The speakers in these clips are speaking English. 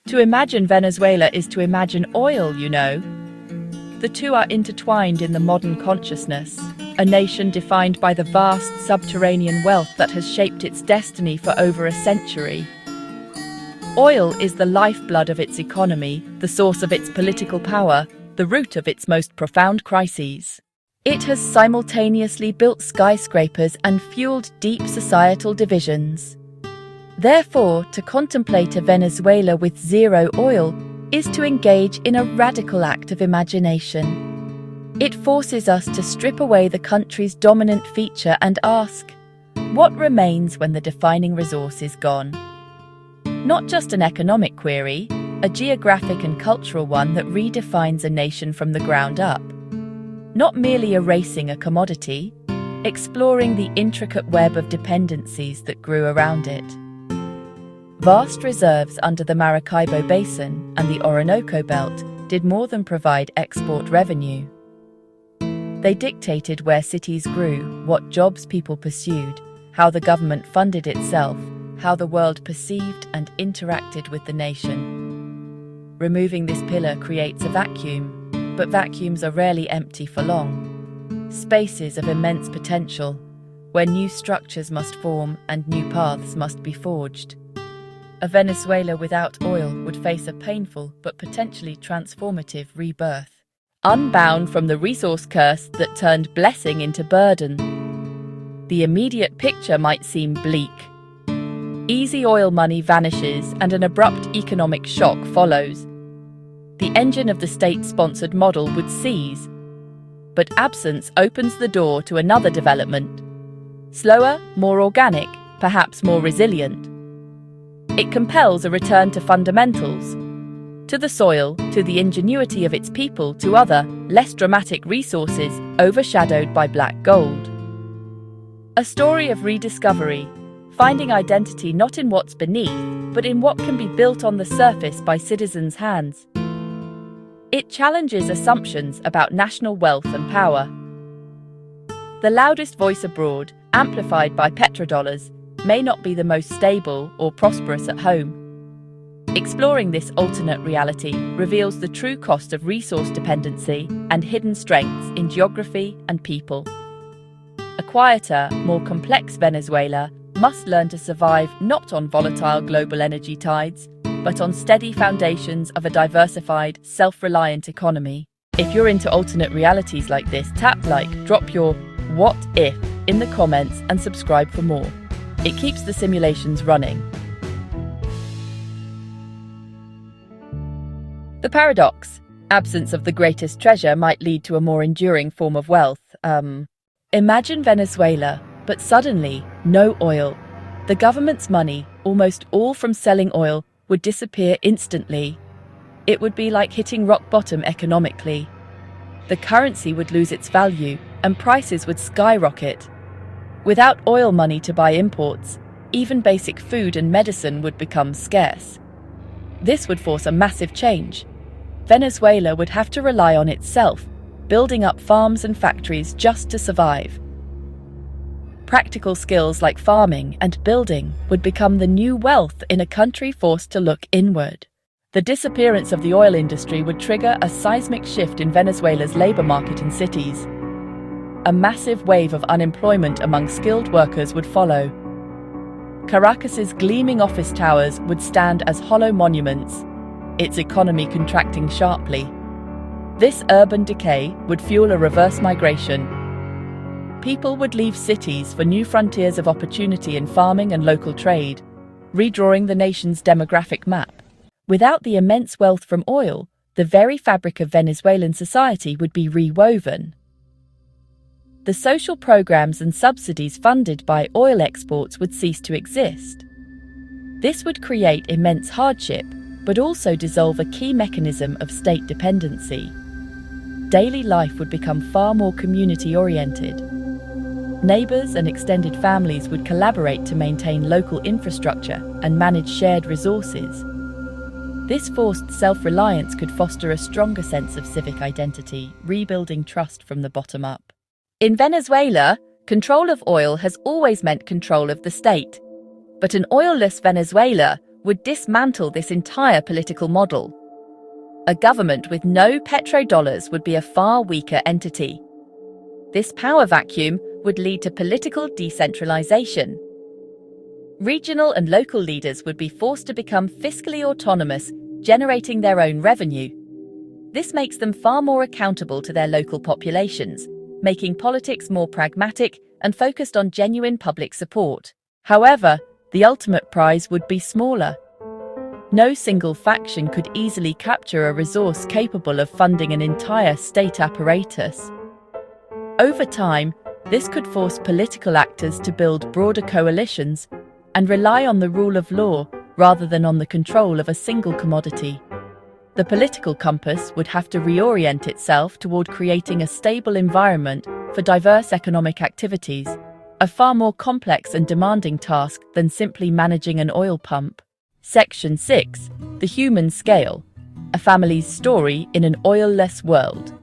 To imagine Venezuela is to imagine oil, you know. The two are intertwined in the modern consciousness, a nation defined by the vast subterranean wealth that has shaped its destiny for over a century. Oil is the lifeblood of its economy, the source of its political power, the root of its most profound crises. It has simultaneously built skyscrapers and fueled deep societal divisions. Therefore, to contemplate a Venezuela with zero oil is to engage in a radical act of imagination. It forces us to strip away the country's dominant feature and ask, what remains when the defining resource is gone? Not just an economic query, a geographic and cultural one that redefines a nation from the ground up. Not merely erasing a commodity, exploring the intricate web of dependencies that grew around it. Vast reserves under the Maracaibo Basin and the Orinoco Belt did more than provide export revenue. They dictated where cities grew, what jobs people pursued, how the government funded itself, how the world perceived and interacted with the nation. Removing this pillar creates a vacuum, but vacuums are rarely empty for long. Spaces of immense potential, where new structures must form and new paths must be forged. A Venezuela without oil would face a painful but potentially transformative rebirth, unbound from the resource curse that turned blessing into burden. The immediate picture might seem bleak. Easy oil money vanishes and an abrupt economic shock follows. The engine of the state-sponsored model would seize, but absence opens the door to another development. Slower, more organic, perhaps more resilient. It compels a return to fundamentals, to the soil, to the ingenuity of its people, to other, less dramatic resources overshadowed by black gold. A story of rediscovery, finding identity not in what's beneath, but in what can be built on the surface by citizens' hands. It challenges assumptions about national wealth and power. The loudest voice abroad, amplified by petrodollars, may not be the most stable or prosperous at home. Exploring this alternate reality reveals the true cost of resource dependency and hidden strengths in geography and people. A quieter, more complex Venezuela must learn to survive not on volatile global energy tides, but on steady foundations of a diversified, self-reliant economy. If you're into alternate realities like this, tap like, drop your "what if" in the comments and subscribe for more. It keeps the simulations running. The paradox. Absence of the greatest treasure might lead to a more enduring form of wealth. Imagine Venezuela, but suddenly, no oil. The government's money, almost all from selling oil, would disappear instantly. It would be like hitting rock bottom economically. The currency would lose its value, and prices would skyrocket. Without oil money to buy imports, even basic food and medicine would become scarce. This would force a massive change. Venezuela would have to rely on itself, building up farms and factories just to survive. Practical skills like farming and building would become the new wealth in a country forced to look inward. The disappearance of the oil industry would trigger a seismic shift in Venezuela's labor market and cities. A massive wave of unemployment among skilled workers would follow. Caracas's gleaming office towers would stand as hollow monuments, its economy contracting sharply. This urban decay would fuel a reverse migration. People would leave cities for new frontiers of opportunity in farming and local trade, redrawing the nation's demographic map. Without the immense wealth from oil, the very fabric of Venezuelan society would be rewoven. The social programs and subsidies funded by oil exports would cease to exist. This would create immense hardship, but also dissolve a key mechanism of state dependency. Daily life would become far more community-oriented. Neighbours and extended families would collaborate to maintain local infrastructure and manage shared resources. This forced self-reliance could foster a stronger sense of civic identity, rebuilding trust from the bottom up. In Venezuela, control of oil has always meant control of the state. But an oilless Venezuela would dismantle this entire political model. A government with no petrodollars would be a far weaker entity. This power vacuum would lead to political decentralization. Regional and local leaders would be forced to become fiscally autonomous, generating their own revenue. This makes them far more accountable to their local populations, making politics more pragmatic and focused on genuine public support. However, the ultimate prize would be smaller. No single faction could easily capture a resource capable of funding an entire state apparatus. Over time, this could force political actors to build broader coalitions and rely on the rule of law rather than on the control of a single commodity. The political compass would have to reorient itself toward creating a stable environment for diverse economic activities, a far more complex and demanding task than simply managing an oil pump. Section 6. The Human Scale. A Family's Story in an Oilless World.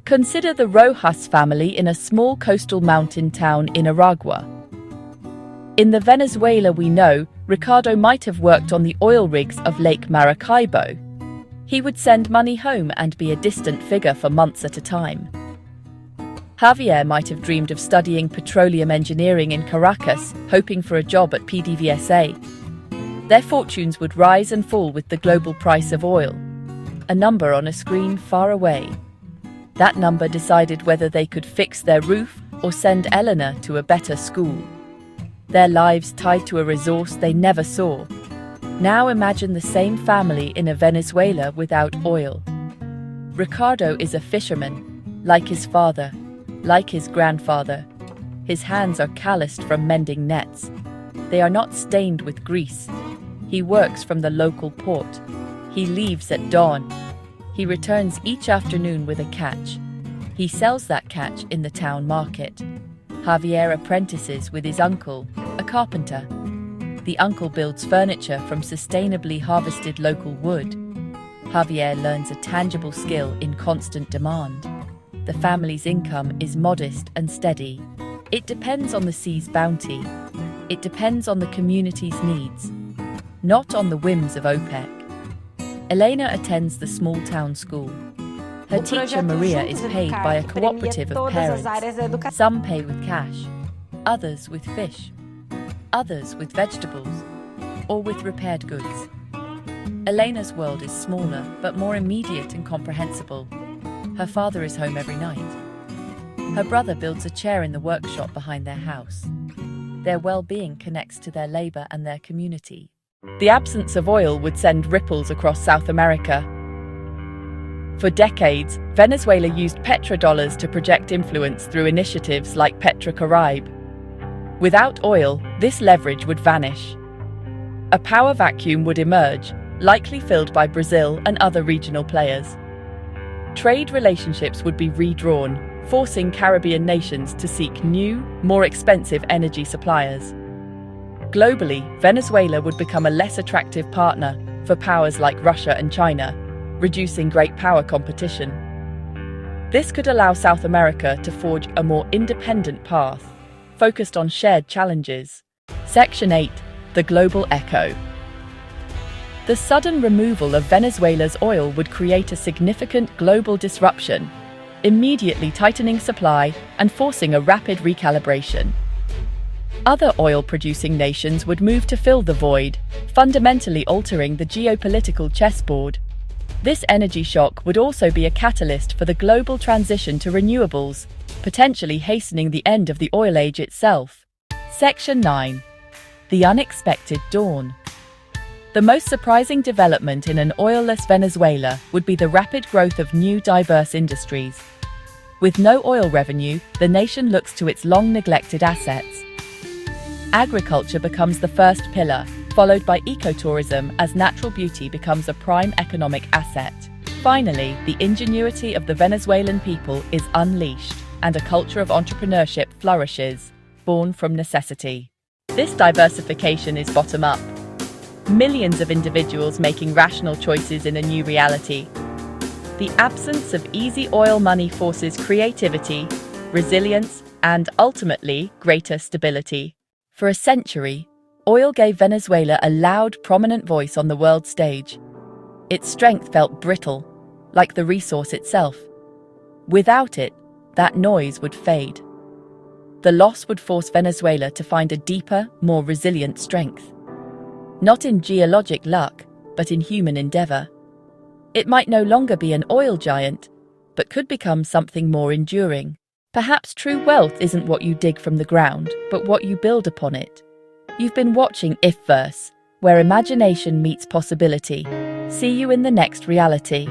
Consider the Rojas family in a small coastal mountain town in Aragua. In the Venezuela we know, Ricardo might have worked on the oil rigs of Lake Maracaibo. He would send money home and be a distant figure for months at a time. Javier might have dreamed of studying petroleum engineering in Caracas, hoping for a job at PDVSA. Their fortunes would rise and fall with the global price of oil. A number on a screen far away. That number decided whether they could fix their roof or send Eleanor to a better school. Their lives tied to a resource they never saw. Now imagine the same family in a Venezuela without oil. Ricardo is a fisherman, like his father, like his grandfather. His hands are calloused from mending nets. They are not stained with grease. He works from the local port. He leaves at dawn. He returns each afternoon with a catch. He sells that catch in the town market. Javier apprentices with his uncle, a carpenter. The uncle builds furniture from sustainably harvested local wood. Javier learns a tangible skill in constant demand. The family's income is modest and steady. It depends on the sea's bounty. It depends on the community's needs, not on the whims of OPEC. Elena attends the small-town school. Her teacher Maria is paid by a cooperative of parents. Some pay with cash, others with fish, others with vegetables, or with repaired goods. Elena's world is smaller, but more immediate and comprehensible. Her father is home every night. Her brother builds a chair in the workshop behind their house. Their well-being connects to their labor and their community. The absence of oil would send ripples across South America. For decades, Venezuela used petrodollars to project influence through initiatives like Petrocaribe. Without oil, this leverage would vanish. A power vacuum would emerge, likely filled by Brazil and other regional players. Trade relationships would be redrawn, forcing Caribbean nations to seek new, more expensive energy suppliers. Globally, Venezuela would become a less attractive partner for powers like Russia and China, reducing great power competition. This could allow South America to forge a more independent path, focused on shared challenges. Section 8. The Global Echo. The sudden removal of Venezuela's oil would create a significant global disruption, immediately tightening supply and forcing a rapid recalibration. Other oil-producing nations would move to fill the void, fundamentally altering the geopolitical chessboard. This energy shock would also be a catalyst for the global transition to renewables, potentially hastening the end of the oil age itself. Section 9. The Unexpected Dawn. The most surprising development in an oilless Venezuela would be the rapid growth of new diverse industries. With no oil revenue, the nation looks to its long-neglected assets. Agriculture becomes the first pillar, followed by ecotourism as natural beauty becomes a prime economic asset. Finally, the ingenuity of the Venezuelan people is unleashed, and a culture of entrepreneurship flourishes, born from necessity. This diversification is bottom-up. Millions of individuals making rational choices in a new reality. The absence of easy oil money forces creativity, resilience, and ultimately, greater stability. For a century, Oil gave Venezuela a loud, prominent voice on the world stage. Its strength felt brittle, like the resource itself. Without it, that noise would fade. The loss would force Venezuela to find a deeper, more resilient strength. Not in geologic luck, but in human endeavor. It might no longer be an oil giant, but could become something more enduring. Perhaps true wealth isn't what you dig from the ground, but what you build upon it. You've been watching IfVerse, where imagination meets possibility. See you in the next reality.